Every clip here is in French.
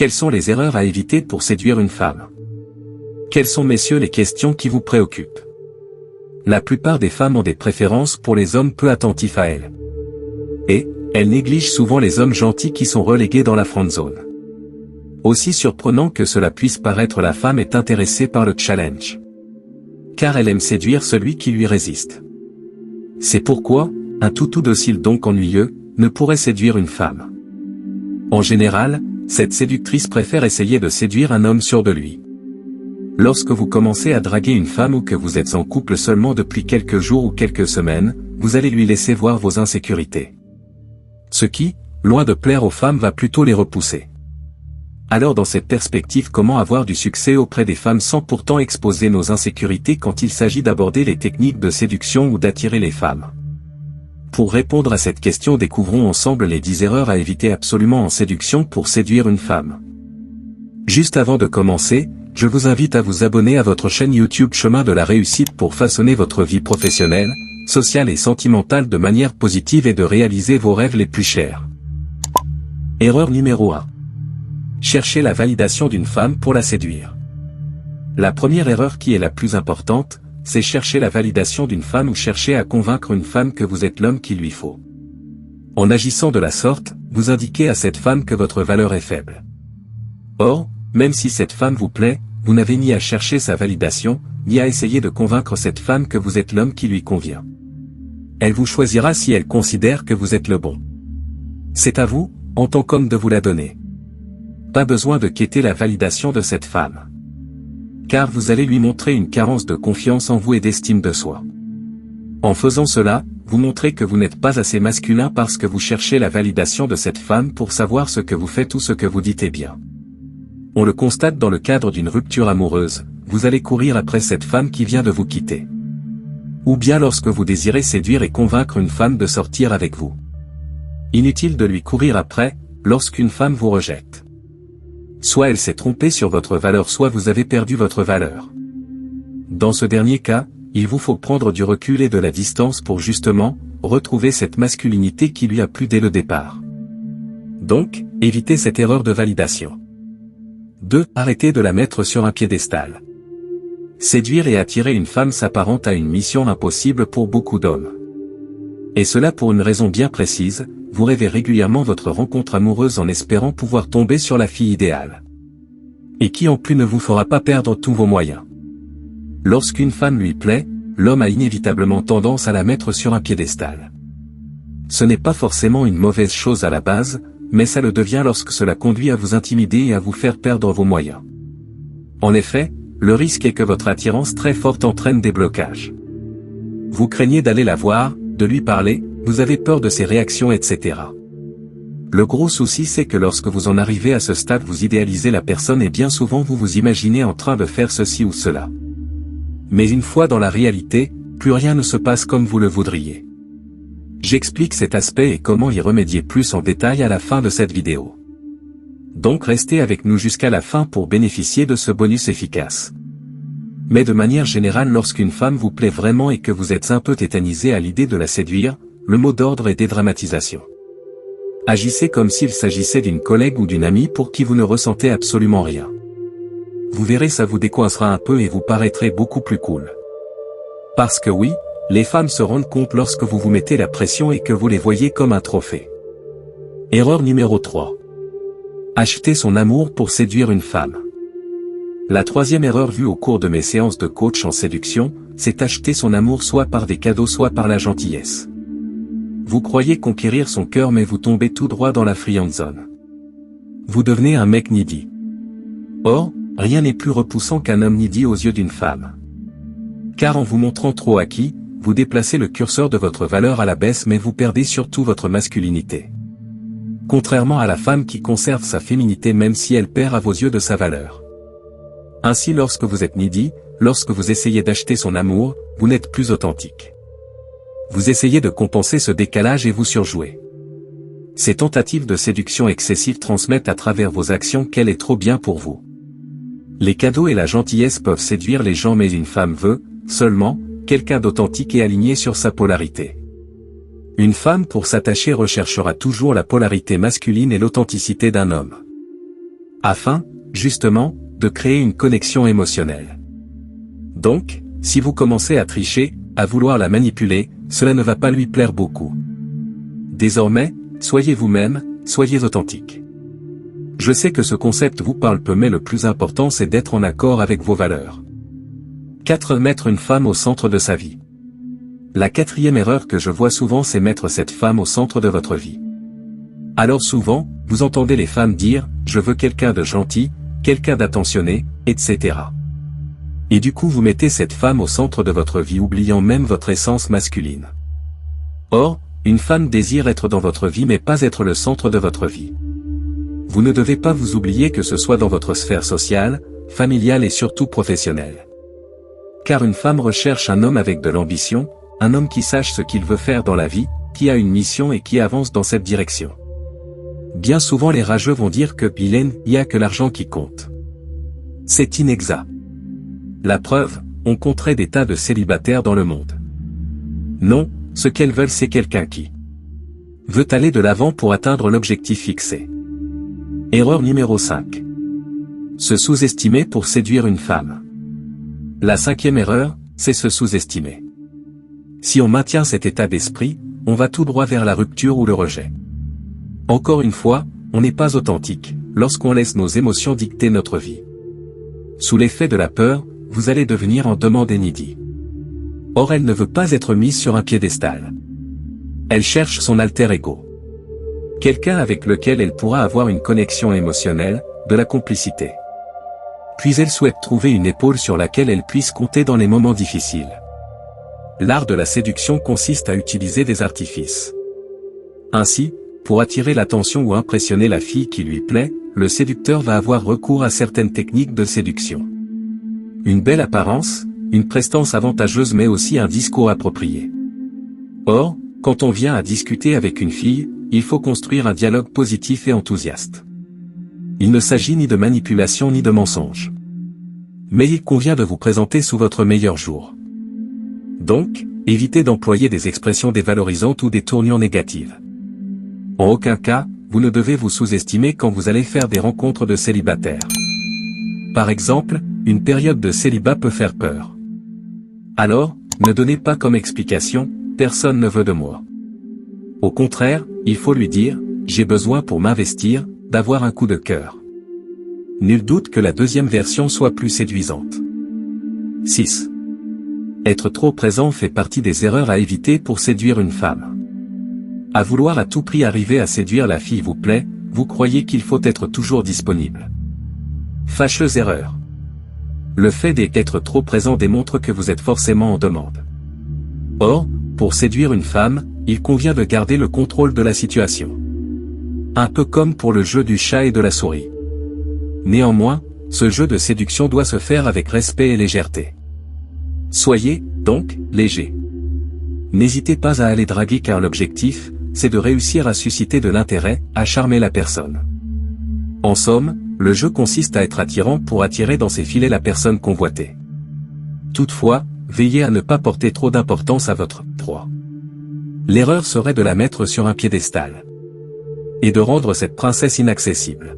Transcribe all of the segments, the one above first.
Quelles sont les erreurs à éviter pour séduire une femme? Quelles sont, messieurs, les questions qui vous préoccupent? La plupart des femmes ont des préférences pour les hommes peu attentifs à elles. Et, elles négligent souvent les hommes gentils qui sont relégués dans la friendzone. Aussi surprenant que cela puisse paraître, la femme est intéressée par le challenge. Car elle aime séduire celui qui lui résiste. C'est pourquoi, un toutou docile donc ennuyeux, ne pourrait séduire une femme. En général, cette séductrice préfère essayer de séduire un homme sûr de lui. Lorsque vous commencez à draguer une femme ou que vous êtes en couple seulement depuis quelques jours ou quelques semaines, vous allez lui laisser voir vos insécurités. Ce qui, loin de plaire aux femmes, va plutôt les repousser. Alors dans cette perspective, comment avoir du succès auprès des femmes sans pourtant exposer nos insécurités quand il s'agit d'aborder les techniques de séduction ou d'attirer les femmes? Pour répondre à cette question, découvrons ensemble les 10 erreurs à éviter absolument en séduction pour séduire une femme. Juste avant de commencer, je vous invite à vous abonner à votre chaîne YouTube Chemin de la Réussite pour façonner votre vie professionnelle, sociale et sentimentale de manière positive et de réaliser vos rêves les plus chers. Erreur numéro 1. Chercher la validation d'une femme pour la séduire. La première erreur, qui est la plus importante, c'est chercher la validation d'une femme ou chercher à convaincre une femme que vous êtes l'homme qu'il lui faut. En agissant de la sorte, vous indiquez à cette femme que votre valeur est faible. Or, même si cette femme vous plaît, vous n'avez ni à chercher sa validation, ni à essayer de convaincre cette femme que vous êtes l'homme qui lui convient. Elle vous choisira si elle considère que vous êtes le bon. C'est à vous, en tant qu'homme, de vous la donner. Pas besoin de quêter la validation de cette femme. Car vous allez lui montrer une carence de confiance en vous et d'estime de soi. En faisant cela, vous montrez que vous n'êtes pas assez masculin parce que vous cherchez la validation de cette femme pour savoir ce que vous faites ou ce que vous dites est bien. On le constate dans le cadre d'une rupture amoureuse, vous allez courir après cette femme qui vient de vous quitter. Ou bien lorsque vous désirez séduire et convaincre une femme de sortir avec vous. Inutile de lui courir après, lorsqu'une femme vous rejette. Soit elle s'est trompée sur votre valeur, soit vous avez perdu votre valeur. Dans ce dernier cas, il vous faut prendre du recul et de la distance pour justement, retrouver cette masculinité qui lui a plu dès le départ. Donc, évitez cette erreur de validation. 2. Arrêtez de la mettre sur un piédestal. Séduire et attirer une femme s'apparente à une mission impossible pour beaucoup d'hommes. Et cela pour une raison bien précise, vous rêvez régulièrement votre rencontre amoureuse en espérant pouvoir tomber sur la fille idéale. Et qui en plus ne vous fera pas perdre tous vos moyens. Lorsqu'une femme lui plaît, l'homme a inévitablement tendance à la mettre sur un piédestal. Ce n'est pas forcément une mauvaise chose à la base, mais ça le devient lorsque cela conduit à vous intimider et à vous faire perdre vos moyens. En effet, le risque est que votre attirance très forte entraîne des blocages. Vous craignez d'aller la voir, de lui parler, vous avez peur de ses réactions, etc. Le gros souci, c'est que lorsque vous en arrivez à ce stade, vous idéalisez la personne et bien souvent vous vous imaginez en train de faire ceci ou cela. Mais une fois dans la réalité, plus rien ne se passe comme vous le voudriez. J'explique cet aspect et comment y remédier plus en détail à la fin de cette vidéo. Donc restez avec nous jusqu'à la fin pour bénéficier de ce bonus efficace. Mais de manière générale, lorsqu'une femme vous plaît vraiment et que vous êtes un peu tétanisé à l'idée de la séduire, le mot d'ordre est dédramatisation. Agissez comme s'il s'agissait d'une collègue ou d'une amie pour qui vous ne ressentez absolument rien. Vous verrez, ça vous décoincera un peu et vous paraîtrez beaucoup plus cool. Parce que oui, les femmes se rendent compte lorsque vous vous mettez la pression et que vous les voyez comme un trophée. Erreur numéro 3. Acheter son amour pour séduire une femme. La troisième erreur vue au cours de mes séances de coach en séduction, c'est acheter son amour soit par des cadeaux soit par la gentillesse. Vous croyez conquérir son cœur mais vous tombez tout droit dans la friendzone. Vous devenez un mec needy. Or, rien n'est plus repoussant qu'un homme needy aux yeux d'une femme. Car en vous montrant trop acquis, vous déplacez le curseur de votre valeur à la baisse mais vous perdez surtout votre masculinité. Contrairement à la femme qui conserve sa féminité même si elle perd à vos yeux de sa valeur. Ainsi lorsque vous êtes needy, lorsque vous essayez d'acheter son amour, vous n'êtes plus authentique. Vous essayez de compenser ce décalage et vous surjouez. Ces tentatives de séduction excessive transmettent à travers vos actions qu'elle est trop bien pour vous. Les cadeaux et la gentillesse peuvent séduire les gens mais une femme veut, seulement, quelqu'un d'authentique et aligné sur sa polarité. Une femme pour s'attacher recherchera toujours la polarité masculine et l'authenticité d'un homme. Afin, justement, de créer une connexion émotionnelle. Donc, si vous commencez à tricher, à vouloir la manipuler, cela ne va pas lui plaire beaucoup. Désormais, soyez vous-même, soyez authentique. Je sais que ce concept vous parle peu, mais le plus important c'est d'être en accord avec vos valeurs. 4. Mettre une femme au centre de sa vie. La quatrième erreur que je vois souvent, c'est mettre cette femme au centre de votre vie. Alors souvent, vous entendez les femmes dire « je veux quelqu'un de gentil, quelqu'un d'attentionné, etc. » Et du coup vous mettez cette femme au centre de votre vie, oubliant même votre essence masculine. Or, une femme désire être dans votre vie mais pas être le centre de votre vie. Vous ne devez pas vous oublier, que ce soit dans votre sphère sociale, familiale et surtout professionnelle. Car une femme recherche un homme avec de l'ambition, un homme qui sache ce qu'il veut faire dans la vie, qui a une mission et qui avance dans cette direction. Bien souvent les rageux vont dire que il n'y a que l'argent qui compte. C'est inexact. La preuve, on compterait des tas de célibataires dans le monde. Non, ce qu'elles veulent c'est quelqu'un qui veut aller de l'avant pour atteindre l'objectif fixé. Erreur numéro 5. Se sous-estimer pour séduire une femme. La 5e erreur, c'est se sous-estimer. Si on maintient cet état d'esprit, on va tout droit vers la rupture ou le rejet. Encore une fois, on n'est pas authentique, lorsqu'on laisse nos émotions dicter notre vie. Sous l'effet de la peur, vous allez devenir en demande et needy. Or elle ne veut pas être mise sur un piédestal. Elle cherche son alter ego. Quelqu'un avec lequel elle pourra avoir une connexion émotionnelle, de la complicité. Puis elle souhaite trouver une épaule sur laquelle elle puisse compter dans les moments difficiles. L'art de la séduction consiste à utiliser des artifices. Ainsi, pour attirer l'attention ou impressionner la fille qui lui plaît, le séducteur va avoir recours à certaines techniques de séduction. Une belle apparence, une prestance avantageuse mais aussi un discours approprié. Or, quand on vient à discuter avec une fille, il faut construire un dialogue positif et enthousiaste. Il ne s'agit ni de manipulation ni de mensonge. Mais il convient de vous présenter sous votre meilleur jour. Donc, évitez d'employer des expressions dévalorisantes ou des tournures négatives. En aucun cas, vous ne devez vous sous-estimer quand vous allez faire des rencontres de célibataires. Par exemple, une période de célibat peut faire peur. Alors, ne donnez pas comme explication « personne ne veut de moi ». Au contraire, il faut lui dire « j'ai besoin pour m'investir, d'avoir un coup de cœur ». Nul doute que la deuxième version soit plus séduisante. 6. Être trop présent fait partie des erreurs à éviter pour séduire une femme. À vouloir à tout prix arriver à séduire la fille vous plaît, vous croyez qu'il faut être toujours disponible. Fâcheuse erreur. Le fait d'être trop présent démontre que vous êtes forcément en demande. Or, pour séduire une femme, il convient de garder le contrôle de la situation. Un peu comme pour le jeu du chat et de la souris. Néanmoins, ce jeu de séduction doit se faire avec respect et légèreté. Soyez, donc, léger. N'hésitez pas à aller draguer car l'objectif, c'est de réussir à susciter de l'intérêt, à charmer la personne. En somme, le jeu consiste à être attirant pour attirer dans ses filets la personne convoitée. Toutefois, veillez à ne pas porter trop d'importance à votre proie. L'erreur serait de la mettre sur un piédestal. Et de rendre cette princesse inaccessible.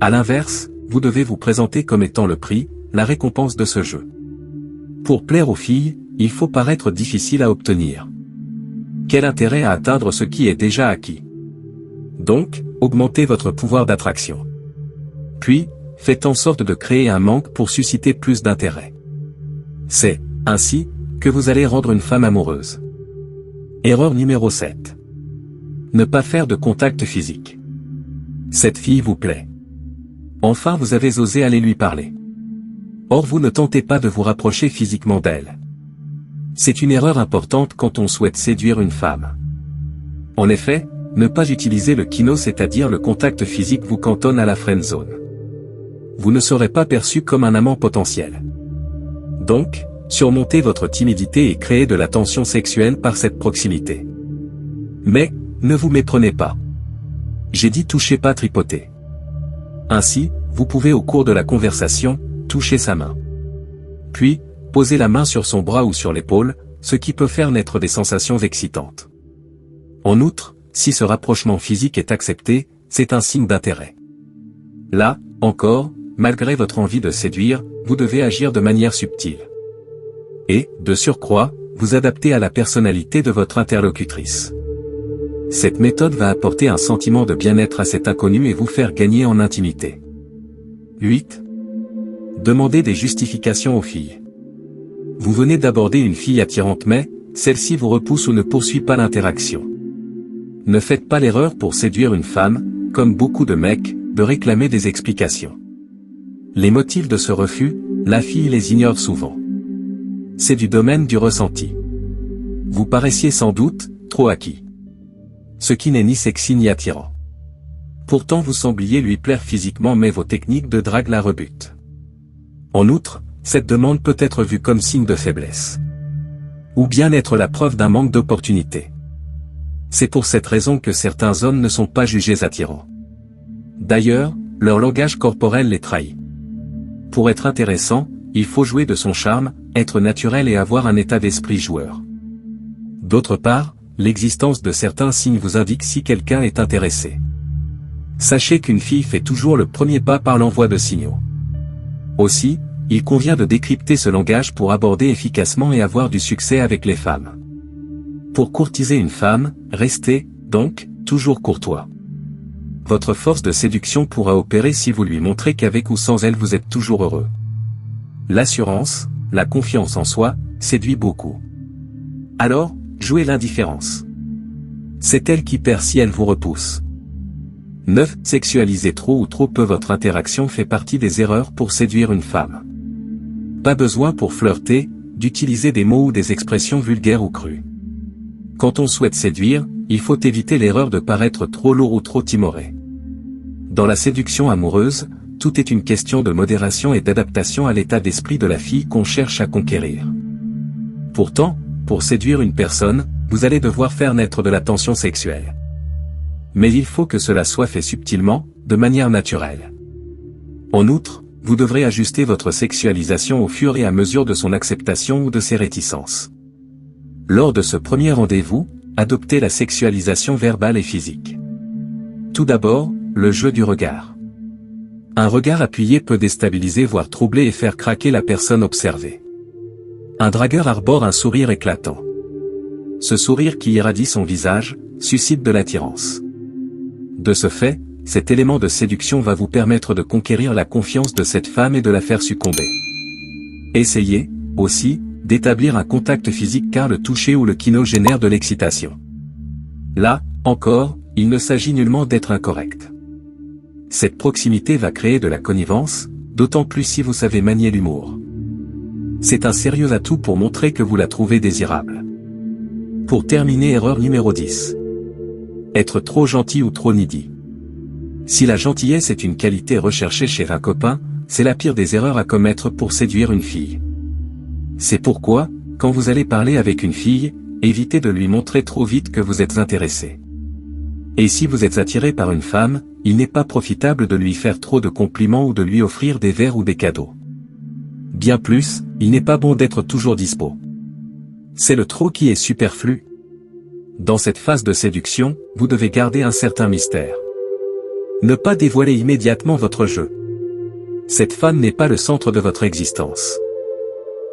À l'inverse, vous devez vous présenter comme étant le prix, la récompense de ce jeu. Pour plaire aux filles, il faut paraître difficile à obtenir. Quel intérêt à atteindre ce qui est déjà acquis? Donc, augmentez votre pouvoir d'attraction. Puis, faites en sorte de créer un manque pour susciter plus d'intérêt. C'est, ainsi, que vous allez rendre une femme amoureuse. Erreur numéro 7. Ne pas faire de contact physique. Cette fille vous plaît. Enfin vous avez osé aller lui parler. Or vous ne tentez pas de vous rapprocher physiquement d'elle. C'est une erreur importante quand on souhaite séduire une femme. En effet, ne pas utiliser le kino, c'est-à-dire le contact physique, vous cantonne à la friend zone. Vous ne serez pas perçu comme un amant potentiel. Donc, surmontez votre timidité et créez de la tension sexuelle par cette proximité. Mais, ne vous méprenez pas. J'ai dit toucher, pas tripoter. Ainsi, vous pouvez au cours de la conversation, toucher sa main. Puis, poser la main sur son bras ou sur l'épaule, ce qui peut faire naître des sensations excitantes. En outre, si ce rapprochement physique est accepté, c'est un signe d'intérêt. Là, encore, malgré votre envie de séduire, vous devez agir de manière subtile. Et, de surcroît, vous adapter à la personnalité de votre interlocutrice. Cette méthode va apporter un sentiment de bien-être à cet inconnu et vous faire gagner en intimité. 8. Demandez des justifications aux filles. Vous venez d'aborder une fille attirante mais, celle-ci vous repousse ou ne poursuit pas l'interaction. Ne faites pas l'erreur pour séduire une femme, comme beaucoup de mecs, de réclamer des explications. Les motifs de ce refus, la fille les ignore souvent. C'est du domaine du ressenti. Vous paraissiez sans doute, trop acquis. Ce qui n'est ni sexy ni attirant. Pourtant vous sembliez lui plaire physiquement mais vos techniques de drague la rebutent. En outre, cette demande peut être vue comme signe de faiblesse. Ou bien être la preuve d'un manque d'opportunité. C'est pour cette raison que certains hommes ne sont pas jugés attirants. D'ailleurs, leur langage corporel les trahit. Pour être intéressant, il faut jouer de son charme, être naturel et avoir un état d'esprit joueur. D'autre part, l'existence de certains signes vous indique si quelqu'un est intéressé. Sachez qu'une fille fait toujours le premier pas par l'envoi de signaux. Aussi, il convient de décrypter ce langage pour aborder efficacement et avoir du succès avec les femmes. Pour courtiser une femme, restez, donc, toujours courtois. Votre force de séduction pourra opérer si vous lui montrez qu'avec ou sans elle vous êtes toujours heureux. L'assurance, la confiance en soi, séduit beaucoup. Alors, jouez l'indifférence. C'est elle qui perd si elle vous repousse. 9. Sexualiser trop ou trop peu votre interaction fait partie des erreurs pour séduire une femme. Pas besoin pour flirter, d'utiliser des mots ou des expressions vulgaires ou crues. Quand on souhaite séduire, il faut éviter l'erreur de paraître trop lourd ou trop timoré. Dans la séduction amoureuse, tout est une question de modération et d'adaptation à l'état d'esprit de la fille qu'on cherche à conquérir. Pourtant, pour séduire une personne, vous allez devoir faire naître de la tension sexuelle. Mais il faut que cela soit fait subtilement, de manière naturelle. En outre, vous devrez ajuster votre sexualisation au fur et à mesure de son acceptation ou de ses réticences. Lors de ce premier rendez-vous, adoptez la sexualisation verbale et physique. Tout d'abord, le jeu du regard. Un regard appuyé peut déstabiliser voire troubler et faire craquer la personne observée. Un dragueur arbore un sourire éclatant. Ce sourire qui irradie son visage, suscite de l'attirance. De ce fait, cet élément de séduction va vous permettre de conquérir la confiance de cette femme et de la faire succomber. Essayez, aussi, d'établir un contact physique car le toucher ou le kino génère de l'excitation. Là, encore, il ne s'agit nullement d'être incorrect. Cette proximité va créer de la connivence, d'autant plus si vous savez manier l'humour. C'est un sérieux atout pour montrer que vous la trouvez désirable. Pour terminer, erreur numéro 10. Être trop gentil ou trop needy. Si la gentillesse est une qualité recherchée chez un copain, c'est la pire des erreurs à commettre pour séduire une fille. C'est pourquoi, quand vous allez parler avec une fille, évitez de lui montrer trop vite que vous êtes intéressé. Et si vous êtes attiré par une femme, il n'est pas profitable de lui faire trop de compliments ou de lui offrir des verres ou des cadeaux. Bien plus, il n'est pas bon d'être toujours dispo. C'est le trop qui est superflu. Dans cette phase de séduction, vous devez garder un certain mystère. Ne pas dévoiler immédiatement votre jeu. Cette femme n'est pas le centre de votre existence.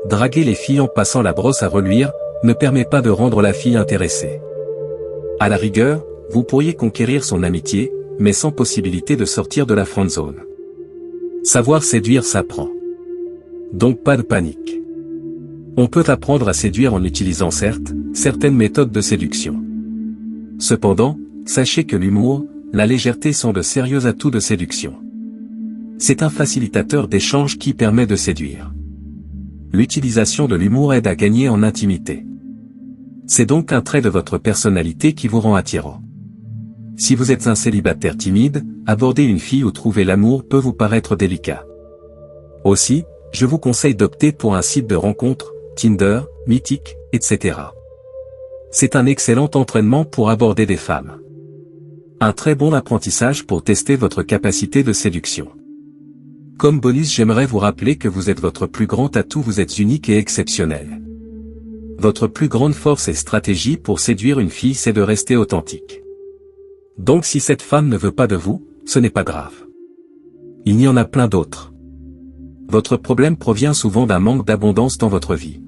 Draguer les filles en passant la brosse à reluire, ne permet pas de rendre la fille intéressée. À la rigueur, vous pourriez conquérir son amitié, mais sans possibilité de sortir de la friendzone. Savoir séduire s'apprend. Donc pas de panique. On peut apprendre à séduire en utilisant certes, certaines méthodes de séduction. Cependant, sachez que l'humour, la légèreté sont de sérieux atouts de séduction. C'est un facilitateur d'échange qui permet de séduire. L'utilisation de l'humour aide à gagner en intimité. C'est donc un trait de votre personnalité qui vous rend attirant. Si vous êtes un célibataire timide, aborder une fille ou trouver l'amour peut vous paraître délicat. Aussi, je vous conseille d'opter pour un site de rencontre, Tinder, Mythique, etc. C'est un excellent entraînement pour aborder des femmes. Un très bon apprentissage pour tester votre capacité de séduction. Comme bonus, j'aimerais vous rappeler que vous êtes votre plus grand atout, vous êtes unique et exceptionnel. Votre plus grande force et stratégie pour séduire une fille, c'est de rester authentique. Donc si cette femme ne veut pas de vous, ce n'est pas grave. Il y en a plein d'autres. Votre problème provient souvent d'un manque d'abondance dans votre vie.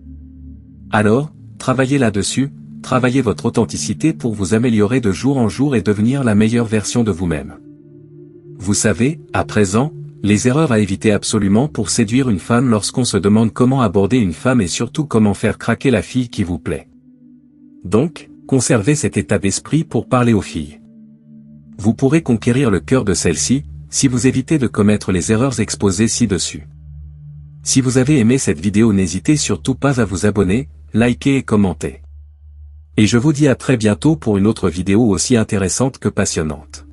Alors, travaillez là-dessus, travaillez votre authenticité pour vous améliorer de jour en jour et devenir la meilleure version de vous-même. Vous savez, à présent, les erreurs à éviter absolument pour séduire une femme lorsqu'on se demande comment aborder une femme et surtout comment faire craquer la fille qui vous plaît. Donc, conservez cet état d'esprit pour parler aux filles. Vous pourrez conquérir le cœur de celle-ci, si vous évitez de commettre les erreurs exposées ci-dessus. Si vous avez aimé cette vidéo, n'hésitez surtout pas à vous abonner, liker et commenter. Et je vous dis à très bientôt pour une autre vidéo aussi intéressante que passionnante.